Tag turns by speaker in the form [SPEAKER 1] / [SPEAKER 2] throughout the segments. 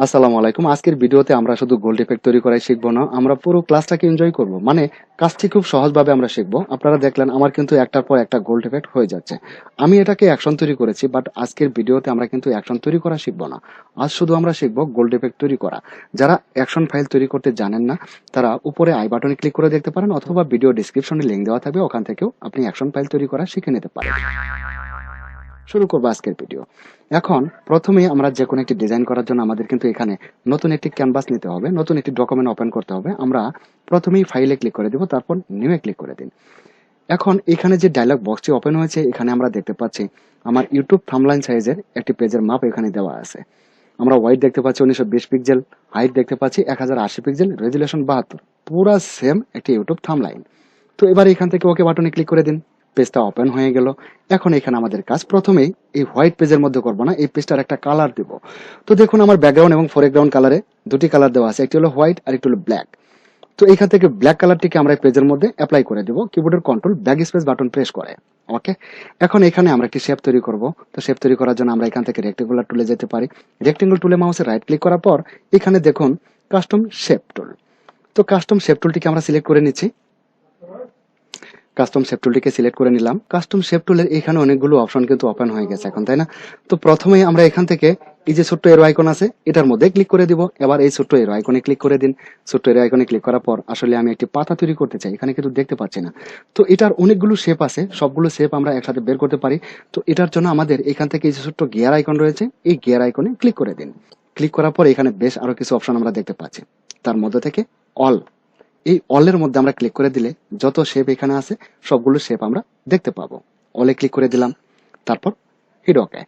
[SPEAKER 1] আসসালামু আলাইকুম। আজকের ভিডিওতে আমরা শুধু গোল্ড ইফেক্ট তৈরি করাই শিখবো না, আমরা পুরো ক্লাসটাকে এনজয় করব। মানে কাজটি খুব সহজভাবে আমরা শিখবো। আপনারা দেখলেন আমার কিন্তু একটার পর একটা গোল্ড ইফেক্ট হয়ে যাচ্ছে। আমি এটাকে অ্যাকশন তৈরি করেছি, বাট আজকের ভিডিওতে আমরা কিন্তু অ্যাকশন তৈরি করা শিখবো না। আজ শুধু আমরা শিখবো গোল্ড ইফেক্ট তৈরি করা। যারা অ্যাকশন ফাইল তৈরি করতে জানেন না, তারা উপরে আই বাটনে ক্লিক করে দেখতে পারেন, অথবা ভিডিও ডিসক্রিপশনে লিঙ্ক দেওয়া থাকবে, ওখান থেকেও আপনি অ্যাকশন ফাইল তৈরি করা শিখে নিতে পারেন। শুরু করবো আজকের ভিডিও। এখন প্রথমেই আমরা যে কোনো একটি ডিজাইন করার জন্য আমাদের কিন্তু এখানে নতুন একটি ক্যানভাস নিতে হবে, নতুন একটি ডকুমেন্ট ওপেন করতে হবে। আমরা প্রথমেই ফাইলে ক্লিক করে দিব, তারপর নিউ এ ক্লিক করে দিন। এখন এখানে যে ডায়লগ বক্সটি ওপেন হয়েছে, এখানে আমরা দেখতে পাচ্ছি আমার ইউটিউব থাম্বলাইন সাইজের একটি পেজের মাপ এখানে দেওয়া আছে। আমরা ওয়াইড দেখতে পাচ্ছি 1920 পিক্সেল, হাইট দেখতে পাচ্ছি 1080 পিক্সেল, রেজুলেশন 72, পুরা সেম একটি ইউটিউব থাম্বলাইন। তো এবার এখান থেকে ওকে বাটনে ক্লিক করে দিন। পেজটা ওপেন হয়ে গেল। এখন এখানে আমাদের কাজ প্রথমেই এই হোয়াইট পেজের মধ্যে করবো না, এই পেজটার একটা কালার দিব। তো দেখুন আমার ব্যাকগ্রাউন্ড এবং ফোরগ্রাউন্ড কালারে দুটি কালার দেওয়া আছে, একটি হলো হোয়াইট আর একটি হলো ব্ল্যাক। তো এখান থেকে ব্ল্যাক কালারটিকে আমরা এই পেজের মধ্যে অ্যাপ্লাই করে দেব কিবোর্ডের control back space button press করে। ওকে, এখন এখানে আমরা একটি শেপ তৈরি করব। তো শেপ তৈরি করার জন্য আমরা এখান থেকে রেক্টেঙ্গুলার টুলে যেতে পারি। রেক্টেঙ্গল টুলে মাউসে রাইট ক্লিক করার পর এখানে দেখুন কাস্টম শেপ টুল। তো কাস্টম শেপ টুলটিকে আমরা সিলেক্ট করে নিচ্ছি। কাস্টম শেপ টুলটিকে সিলেক্ট করে নিলাম। কাস্টম শেপ টুলের এখানে অনেকগুলো অপশন কিন্তু ওপেন হয়ে গেছে এখন, তাই না? তো প্রথমেই আমরা এখান থেকে এই যে ছোট্ট এরো আইকন আছে, এটার মধ্যে ক্লিক করে দিব। এবার এই ছোট্ট এরো আইকনে ক্লিক করে দিন। ছোট্ট এরো আইকনে ক্লিক করার পর আসলে আমি একটি পাতা তৈরি করতে চাই, এখানে কিন্তু দেখতে পাচ্ছি না। তো এটার অনেকগুলো শেপ আছে, সবগুলো শেপ আমরা একসাথে বের করতে পারি। তো এটার জন্য আমাদের এখান থেকে এই যে ছোট্ট গিয়ার আইকন রয়েছে, এই গিয়ার আইকনে ক্লিক করে দিন। ক্লিক করার পর এখানে বেশ আরো কিছু অপশন আমরা দেখতে পাচ্ছি। তার মধ্যে থেকে অল, এই অলের মধ্যে আমরা ক্লিক করে দিলে যত শেপ এখানে আছে সবগুলো শেপ আমরা দেখতে পাবো। অলে ক্লিক করে দিলাম, তারপর হিট ওকে।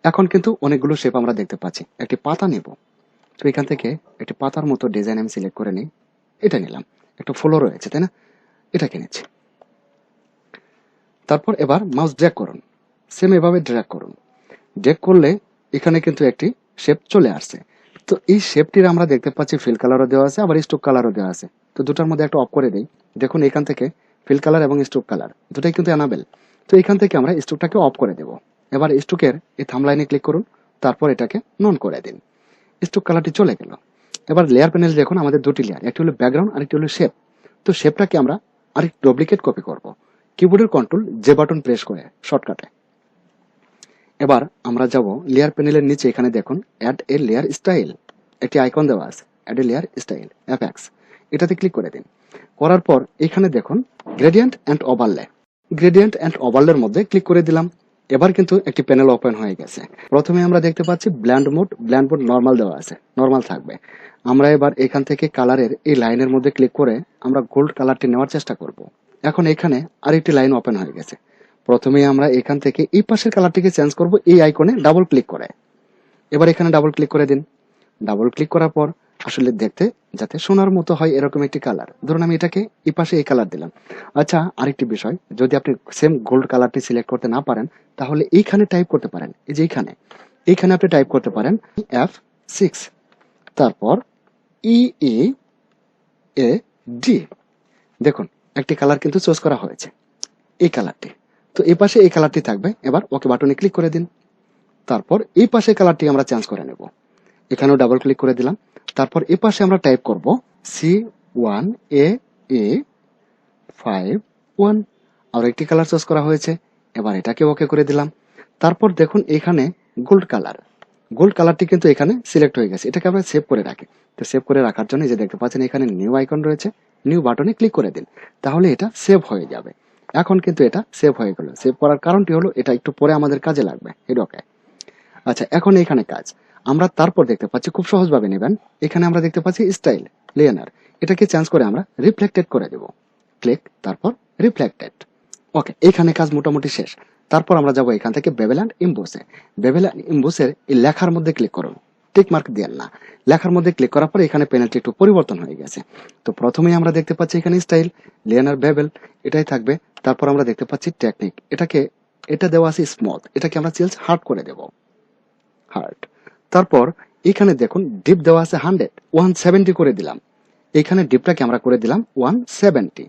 [SPEAKER 1] এখন কিন্তু অনেকগুলো শেপ আমরা দেখতে পাচ্ছি। একটি পাতা নেব। তো এখান থেকে একটি পাতার মতো ডিজাইন আমি সিলেক্ট করে নিই। এটা নিলাম। একটা ফ্লো রয়েছে, তাই না? এটাকে নিচ্ছি। তারপর এবার মাউস ড্র্যাগ করুন, সেম এভাবে ড্র্যাগ করুন। ড্র্যাগ করলে এখানে কিন্তু একটি শেপ চলে আসছে। তো এই শেপটির আমরা দেখতে পাচ্ছি ফিল কালারও দেওয়া আছে, আবার স্ট্রোক কালারও দেওয়া আছে। তো দুটার মধ্যে একটা অফ করে দেই। দেখুন এখান থেকে ফিল কালার এবং স্ট্রোক কালার দুটাই কিন্তু অ্যানাবেল। তো এখান থেকে আমরা স্ট্রোকটাকে অফ করে দেব। এবার স্ট্রোকের এই থাম্বলাইনে ক্লিক করুন, তারপর এটাকে নন করে দিন। স্ট্রোক কালারটি চলে গেল। এবার লেয়ার প্যানেল দেখুন আমাদের দুটি লেয়ার, একটি হলো ব্যাকগ্রাউন্ড আর একটি হলো শেপ। তো শেপটাকে আমরা আরেক ডুপ্লিকেট কপি করব কিবোর্ডের কন্ট্রোল জে বাটন প্রেস করে শর্টকাটে। এবার আমরা যাব লেয়ার প্যানেলের নিচে, এখানে দেখুন অ্যাড এ লেয়ার স্টাইল একটি আইকন দেওয়া আছে, add a layer style FX, এটাতে ক্লিক করে দিন। করার পর এখানে দেখুন gradient and overlay, gradient and ওভারলের মধ্যে ক্লিক করে দিলাম। এবার কিন্তু একটি প্যানেল ওপেন হয়ে গেছে। প্রথমে আমরা দেখতে পাচ্ছি ব্ল্যান্ড মোড নর্মাল দেওয়া আছে, নর্মাল থাকবে। আমরা এবার এখান থেকে কালারের এই লাইনের মধ্যে ক্লিক করে আমরা গোল্ড কালারটি নেওয়ার চেষ্টা করব। এখন এখানে আরেকটি লাইন ওপেন হয়ে গেছে। প্রথমেই আমরা এখান থেকে এই পাশের কালারটিকে চেঞ্জ করব এই আইকনে ডাবল ক্লিক করে। এবার এখানে ডাবল ক্লিক করে দিন। ডাবল ক্লিক করার পর আসলে দেখতে যাতে সোনার মতো হয় এরকম একটি কালার, ধরুন আমি এটাকে এই পাশে এই কালার দিলাম। আচ্ছা, আরেকটি বিষয়, যদি আপনি সেম গোল্ড কালারটি সিলেক্ট করতে না পারেন, তাহলে এইখানে টাইপ করতে পারেন, এই যে এইখানে এইখানে আপনি টাইপ করতে পারেন F6, তারপর EEAD। দেখুন একটি কালার কিন্তু চুজ করা হয়েছে, এই কালারটি। তো এই পাশে এই কালারটি থাকবে। এবার ওকে বাটনে ক্লিক করে দিন। তারপর এই পাশে কালারটি আমরা চেঞ্জ করে নেব। এখানেও ডাবল ক্লিক করে দিলাম। তারপর এই পাশে আমরা টাইপ করব C1AA51। আর একটি কালার চুজ করা হয়েছে। এবার এটাকে ওকে করে দিলাম। তারপর দেখুন এখানে গোল্ড কালার, গোল্ড কালারটি কিন্তু এখানে সিলেক্ট হয়ে গেছে। এটাকে আমরা সেভ করে রাখি। তো সেভ করে রাখার জন্য যে দেখতে পাচ্ছেন এখানে নিউ আইকন রয়েছে, নিউ বাটনে ক্লিক করে দিন। তাহলে এটা সেভ হয়ে যাবে। এখন কিন্তু এটা সেভ হয়ে গেল। সেভ করার কারণটি হলো এটা একটু পরে আমাদের কাজে লাগবে। ওকে, আচ্ছা, এখন এখানে কাজ আমরা তারপর দেখতে পাচ্ছি খুব সহজভাবে নেবেন। এখানে আমরা দেখতে পাচ্ছি স্টাইল লেয়ার, এটাকে চেঞ্জ করে আমরা রিফ্লেক্টেড করে দেব। ক্লিক, তারপর রিফ্লেক্টেড। ওকে, এখানে কাজ মোটামুটি শেষ। তারপর আমরা যাব এখান থেকে বেভেল অ্যান্ড ইম্বোসে। বেভেল অ্যান্ড ইম্বোসের এই লেখার মধ্যে ক্লিক করুন, টিক মার্ক দেন না। লেখার মধ্যে ক্লিক করার পর এখানে প্যানেলটি একটু পরিবর্তন হয়ে গেছে। তো প্রথমেই আমরা দেখতে পাচ্ছি এখানে স্টাইল লেয়ার বেভেল এটাই থাকবে। তারপর আমরা দেখতে পাচ্ছি টেকনিক, এটা দেওয়া আছে স্মুথ, এটাকে আমরা চেঞ্জ হার্ড করে দেব, হার্ড। তারপর এখানে দেখুন ডিপ দেওয়া আছে 170 করে দিলাম। এখানে ডিপটাকে আমরা করে দিলাম 170।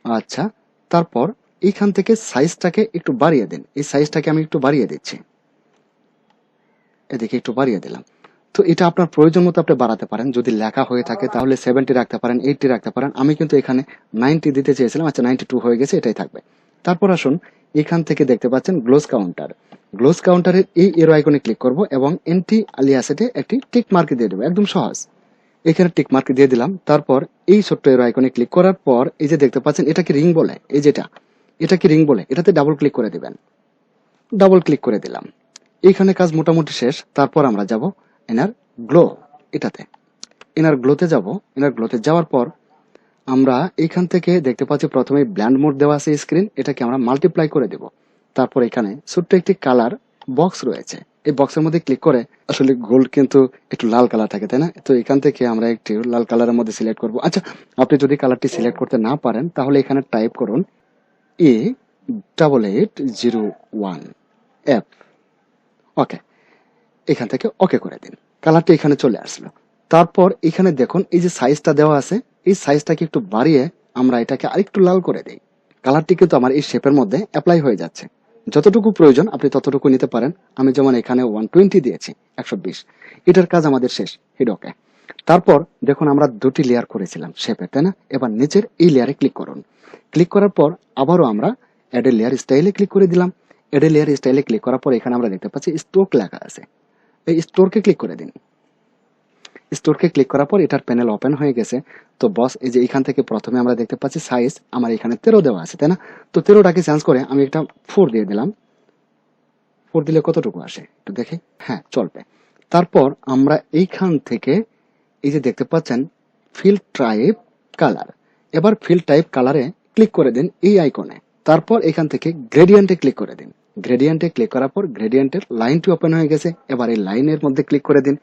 [SPEAKER 1] আচ্ছা, তারপর এখান থেকে সাইজটাকে একটু বাড়িয়ে দিন। এই সাইজটাকে আমি একটু বাড়িয়ে দিচ্ছি, এদিকে একটু বাড়িয়ে দিলাম। তো এটা আপনার প্রয়োজন মতো আপনি বাড়াতে পারেন। যদি লেখা হয়ে থাকে তাহলে 70 রাখতে পারেন, 80 রাখতে পারেন। আমি কিন্তু এখানে 90 দিতে চেয়েছিলাম, আচ্ছা 92 হয়ে গেছে, এটাই থাকবে। তারপর আসুন, এখান থেকে দেখতে পাচ্ছেন গ্লোস কাউন্টার। গ্লোস কাউন্টারের এই এরো আইকনে ক্লিক করব এবং এন্টি আলিয়াসেটে একটি টিক মার্ক দিয়ে দেবো, একদম সহজ। এখানে টিক মার্ক দিয়ে দিলাম। তারপর এই ছোট্ট এরো আইকনে ক্লিক করার পর এই যে দেখতে পাচ্ছেন এটাকে রিং বলে, এই যেটা, এটাকে রিং বলে, এটাতে ডাবল ক্লিক করে দিবেন। ডাবল ক্লিক করে দিলাম। এইখানে কাজ মোটামুটি শেষ। তারপর আমরা যাব এনার গ্লো, এটাতে এনার গ্লোতে যাব। এনার গ্লোতে যাওয়ার পর আমরা এইখান থেকে দেখতে পাচ্ছি প্রথমে ব্ল্যান্ড মোড দেওয়া আছে স্ক্রিন, এটাকে আমরা মাল্টিপ্লাই করে দেব। তারপর এখানে ছোট্ট একটি কালার বক্স রয়েছে, এই বক্সের মধ্যে ক্লিক করে, আসলে গোল্ড কিন্তু একটু লাল কালার থাকে তাই না, তো এখান থেকে আমরা একটু লাল কালারের মধ্যে সিলেক্ট করব। আচ্ছা, আপনি যদি কালারটি সিলেক্ট করতে না পারেন তাহলে এখানে টাইপ করুন A8801F, ওকে। এখান থেকে ওকে করে দিন। কালারটি এখানে চলে আসলো। তারপর এখানে দেখুন এই যে সাইজটা দেওয়া আছে, এই সাইজটাকে একটু বাড়িয়ে আমরা এটাকে আরেকটু লাল করে দিই। কালারটি কিন্তু আমার এই শেপের মধ্যে অ্যাপ্লাই হয়ে যাচ্ছে। যতটুকু প্রয়োজন আপনি ততটুকু নিতে পারেন। আমি যেমন এখানে 120 দিয়েছি, 120। এটার কাজ আমাদের শেষ, হিট ওকে। তারপর দেখুন আমরা দুটি লেয়ার করেছিলাম শেপের, তাই না? এবার নিচের এই লেয়ারে ক্লিক করুন। ক্লিক করার পর আবারও আমরা অ্যাড এ লেয়ার স্টাইলে ক্লিক করে দিলাম। অ্যাড এ লেয়ার স্টাইলে ক্লিক করার পর এখানে আমরা দেখতে পাচ্ছি স্ট্রোক লেখা আছে, এই স্টোরকে ক্লিক করে দিন। স্টোরকে ক্লিক করার পর এটার প্যানেল ওপেন হয়ে গেছে। তো বস, এই যে এখান থেকে প্রথমে আমরা দেখতে পাচ্ছি সাইজ আমার এখানে 13 দেওয়া আছে, তাই না? তো 13টাকে চেঞ্জ করে আমি একটা 4 দিয়ে দিলাম। 4 দিলে কতটুকু আসে একটু দেখি, হ্যাঁ চলবে। তারপর আমরা এইখান থেকে এই যে দেখতে পাচ্ছেন ফিল টাইপ কালার, এবার ফিল টাইপ কালারে ক্লিক করে দিন এই আইকনে। তারপর এখান থেকে গ্রেডিয়েন্টে ক্লিক করে দিন। গ্রেডিয়েন্টে ক্লিক করার পর গ্রেডিয়েন্টের লাইনটি ওপেন হয়ে গেছে। এবার এই লাইনের মধ্যে ক্লিক করে দিন।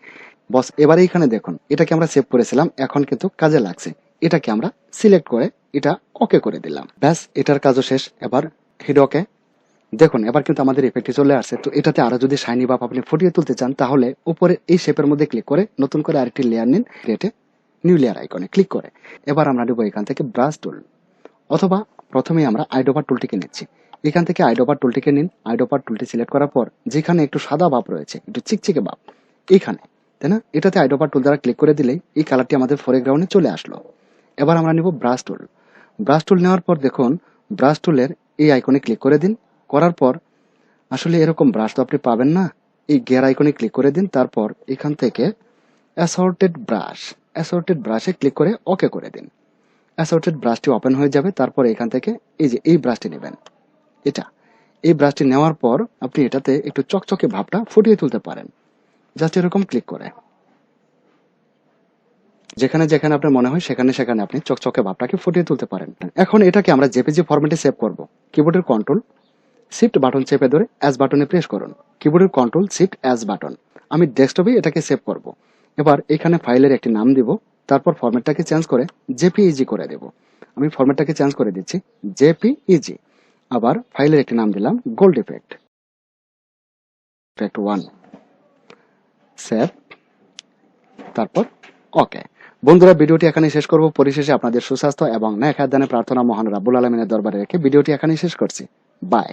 [SPEAKER 1] বস, এবারে এখানে দেখুন এটাকে আমরা সেভ করেছিলাম, এখন কিন্তু কাজে লাগছে। এটাকে আমরা সিলেক্ট করে এটা ওকে করে দিলাম। ব্যাস, এটার কাজও শেষ। এবার হিট ওকে। দেখুন এবার কিন্তু আমাদের ইফেক্টে চলে আসছে। তো এটাতে আরো যদি শাইনি ভাব আপনি ফুটিয়ে তুলতে চান তাহলে উপরে এই শেপের মধ্যে ক্লিক করে নতুন করে আরেকটি লেয়ার নিন, ক্রিয়েটে নিউ লেয়ার আইকনে ক্লিক করে। এবার আমরা নেব এখান থেকে ব্রাশ টুল, অথবা প্রথমে আমরা আইডোপার টুলটিকে নিচ্ছি। এখান থেকে আইডোপার টুলটিকে নিন। আইডোপার টুলটি সিলেক্ট করার পর যেখানে একটু সাদা ভাব রয়েছে, একটু চিকচিকে ভাব এইখানে, তাই না? এটাতে আইডোপার টুল দ্বারা ক্লিক করে দিলেই এই কালারটি আমাদের ফোরগ্রাউন্ডে চলে আসলো। এবার আমরা নেব ব্রাশ টুল। ব্রাশ টুল নেওয়ার পর দেখুন ব্রাশ টুলের এই আইকনে ক্লিক করে দিন। করার পর আসলে এরকম ব্রাশ তো আপনি পাবেন না, এই গিয়ার আইকনে ক্লিক করে দিন। তারপর এখান থেকে অ্যাসর্টেড ব্রাশে ক্লিক করে ওকে করে দিন। অ্যাসর্টেড ব্রাশটি ওপেন হয়ে যাবে। তারপর এখান থেকে এই যে এই ব্রাশটি নেবেন, এটা, এই ব্রাশটি নেওয়ার পর আপনি এটাতে একটু চকচকে ভাবটা ফুটিয়ে তুলতে পারেন, জাস্ট এরকম ক্লিক করে। যেখানে যেখানে আপনার মনে হয় সেখানে সেখানে আপনি চকচকে ভাবটাকে ফুটিয়ে তুলতে পারেন। এখন এটাকে আমরা জেপিজি ফরম্যাটে সেভ করব। কিবোর্ডের কন্ট্রোল শিফট বাটন চেপে ধরে এস বাটনে প্রেস করুন। কিবোর্ডের কন্ট্রোল শিফট এস বাটন। আমি ডেস্কটপে এটাকে সেভ করব। এবার এখানে ফাইলের একটি নাম দিব। তারপর ফরম্যাটটাকে চেঞ্জ করে জেপিইজি করে দেব। আমি ফরম্যাটটাকে চেঞ্জ করে দিচ্ছি জেপিইজি। আবার ফাইলের একটি নাম দিলাম গোল্ড ইফেক্ট 1, সেভ, তারপর ওকে। বন্ধুরা, ভিডিওটি এখানে শেষ করব। পরিশেষে আপনাদের সুস্বাস্থ্য এবং ন্যায় খাদ্যানে প্রার্থনা মহান রাব্বুল আলামিনের দরবারে রেখে ভিডিওটি এখানে শেষ করছি। বাই।